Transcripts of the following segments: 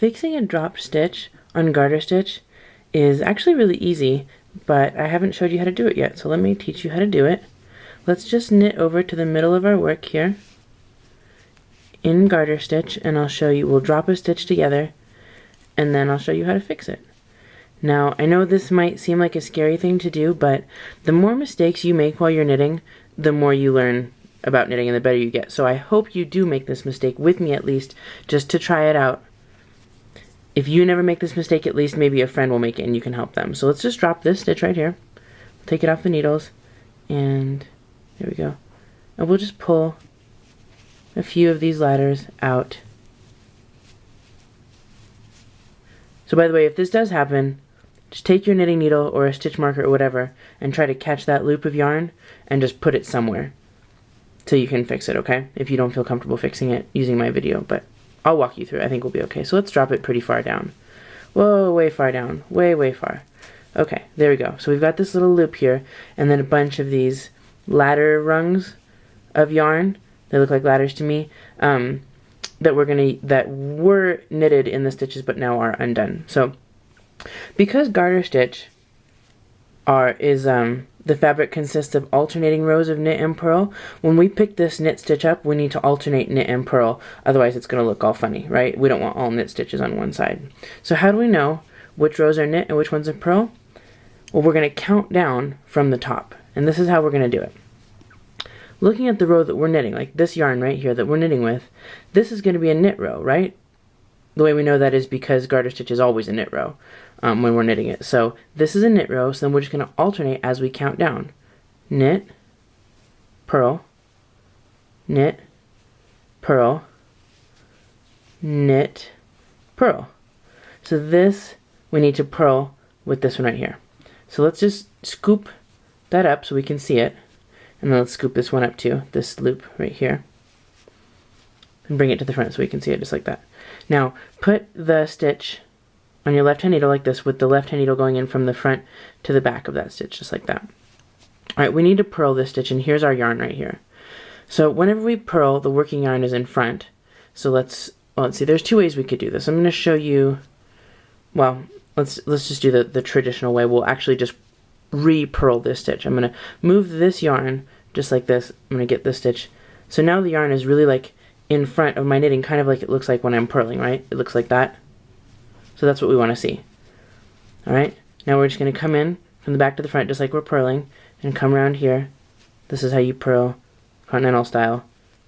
Fixing a drop stitch on garter stitch is actually really easy, but I haven't showed you how to do it yet, so let me teach you how to do it. Let's just knit over to the middle of our work here in garter stitch, and I'll show you. We'll drop a stitch together, and then I'll show you how to fix it. Now, I know this might seem like a scary thing to do, but the more mistakes you make while you're knitting, the more you learn about knitting and the better you get. So I hope you do make this mistake with me at least, just to try it out. If you never make this mistake, at least maybe a friend will make it and you can help them. So let's just drop this stitch right here. Take it off the needles, and there we go. And we'll just pull a few of these ladders out. So by the way, if this does happen, just take your knitting needle or a stitch marker or whatever and try to catch that loop of yarn and just put it somewhere so you can fix it, okay? If you don't feel comfortable fixing it using my video, but I'll walk you through it. I think we'll be okay. So let's drop it pretty far down. Whoa, way far down. Way, way far. Okay, there we go. So we've got this little loop here, and then a bunch of these ladder rungs of yarn. They look like ladders to me. That were knitted in the stitches, but now are undone. So because garter stitch the fabric consists of alternating rows of knit and purl, when we pick this knit stitch up, we need to alternate knit and purl, otherwise it's going to look all funny, right? We don't want all knit stitches on one side. So how do we know which rows are knit and which ones are purl? Well, we're going to count down from the top, and this is how we're going to do it. Looking at the row that we're knitting, like this yarn right here that we're knitting with, this is going to be a knit row, right? The way we know that is because garter stitch is always a knit row when we're knitting it. So this is a knit row, so then we're just going to alternate as we count down. Knit, purl, knit, purl, knit, purl. So this, we need to purl with this one right here. So let's just scoop that up so we can see it. And then let's scoop this one up too, this loop right here. And bring it to the front so we can see it just like that. Now, put the stitch on your left hand needle like this, with the left hand needle going in from the front to the back of that stitch, just like that. Alright, we need to purl this stitch, and here's our yarn right here. So whenever we purl, the working yarn is in front. So let's see, there's two ways we could do this. I'm going to show you, well, let's just do the traditional way. We'll actually just re-purl this stitch. I'm going to move this yarn just like this. I'm going to get this stitch. So now the yarn is really like in front of my knitting, kind of like it looks like when I'm purling, right? It looks like that. So that's what we want to see. Alright, now we're just going to come in from the back to the front just like we're purling, and come around here. This is how you purl continental style.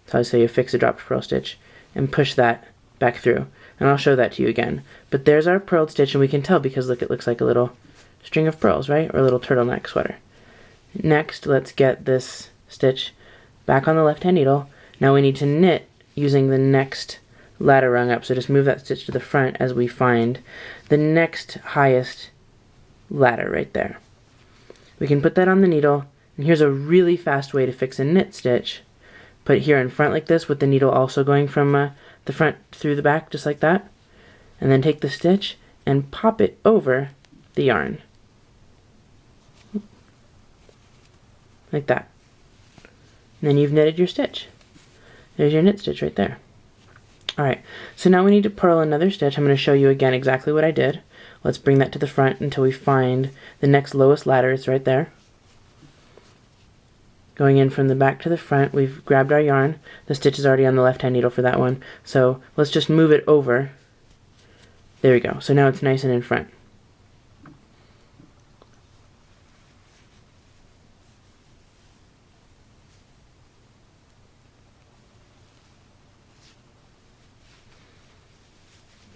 That's how you fix a dropped purl stitch, and push that back through. And I'll show that to you again. But there's our purled stitch, and we can tell because look, it looks like a little string of pearls, right? Or a little turtleneck sweater. Next, let's get this stitch back on the left hand needle. Now we need to knit using the next ladder rung up, so just move that stitch to the front as we find the next highest ladder right there. We can put that on the needle, and here's a really fast way to fix a knit stitch. Put it here in front like this, with the needle also going from the front through the back, just like that. And then take the stitch and pop it over the yarn. Like that. And then you've knitted your stitch. There's your knit stitch right there. Alright, so now we need to purl another stitch. I'm going to show you again exactly what I did. Let's bring that to the front until we find the next lowest ladder. It's right there. Going in from the back to the front, we've grabbed our yarn. The stitch is already on the left hand needle for that one. So let's just move it over. There we go. So now it's nice and in front.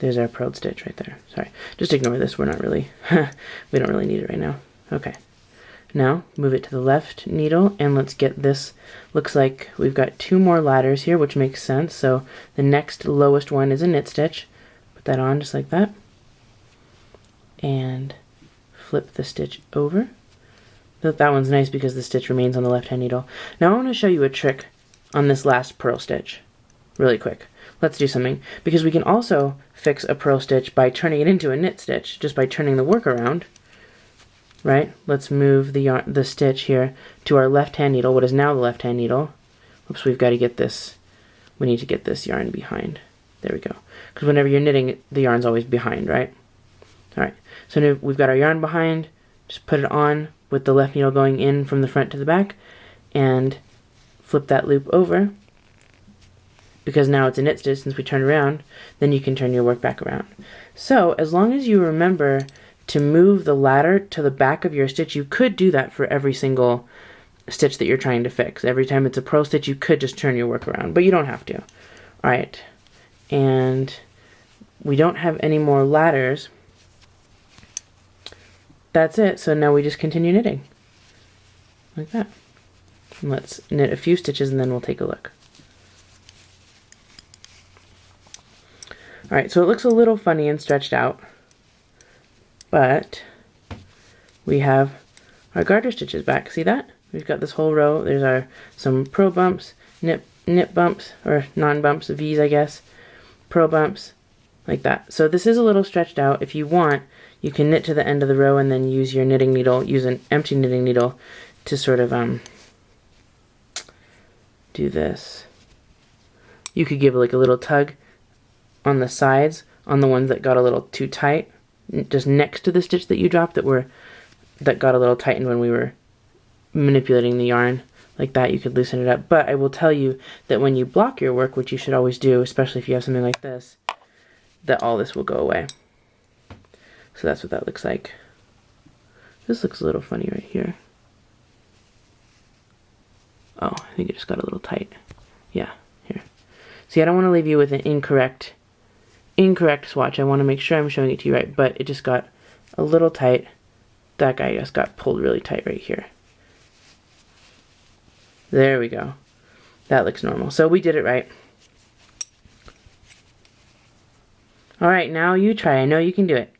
There's our purled stitch right there. Sorry, just ignore this. We're not really, we don't really need it right now. Okay. Now, move it to the left needle, and let's get this. Looks like we've got two more ladders here, which makes sense. So the next lowest one is a knit stitch. Put that on just like that. And flip the stitch over. That one's nice because the stitch remains on the left hand needle. Now I want to show you a trick on this last purl stitch. Really quick. Let's do something, because we can also fix a purl stitch by turning it into a knit stitch, just by turning the work around, right? Let's move the stitch here to our left hand needle, what is now the left hand needle. Oops, we've got to get this, we need to get this yarn behind. There we go. Because whenever you're knitting, the yarn's always behind, right? Alright, so now we've got our yarn behind. Just put it on with the left needle going in from the front to the back, and flip that loop over. Because now it's a knit stitch, since we turned around, then you can turn your work back around. So as long as you remember to move the ladder to the back of your stitch, you could do that for every single stitch that you're trying to fix. Every time it's a purl stitch, you could just turn your work around, but you don't have to. Alright, and we don't have any more ladders. That's it, so now we just continue knitting. Like that. And let's knit a few stitches and then we'll take a look. Alright, so it looks a little funny and stretched out, but we have our garter stitches back. See that? We've got this whole row. There's some purl bumps, knit bumps, or non-bumps, V's I guess, purl bumps, like that. So this is a little stretched out. If you want, you can knit to the end of the row and then use your knitting needle, use an empty knitting needle to sort of do this. You could give like a little tug on the sides, on the ones that got a little too tight, just next to the stitch that you dropped that got a little tightened when we were manipulating the yarn. Like that, you could loosen it up. But I will tell you that when you block your work, which you should always do, especially if you have something like this, that all this will go away. So that's what that looks like. This looks a little funny right here. Oh, I think it just got a little tight. Yeah, here. See, I don't want to leave you with an incorrect swatch. I want to make sure I'm showing it to you right, but it just got a little tight. That guy just got pulled really tight right here. There we go. That looks normal. So we did it right. Alright, now you try. I know you can do it.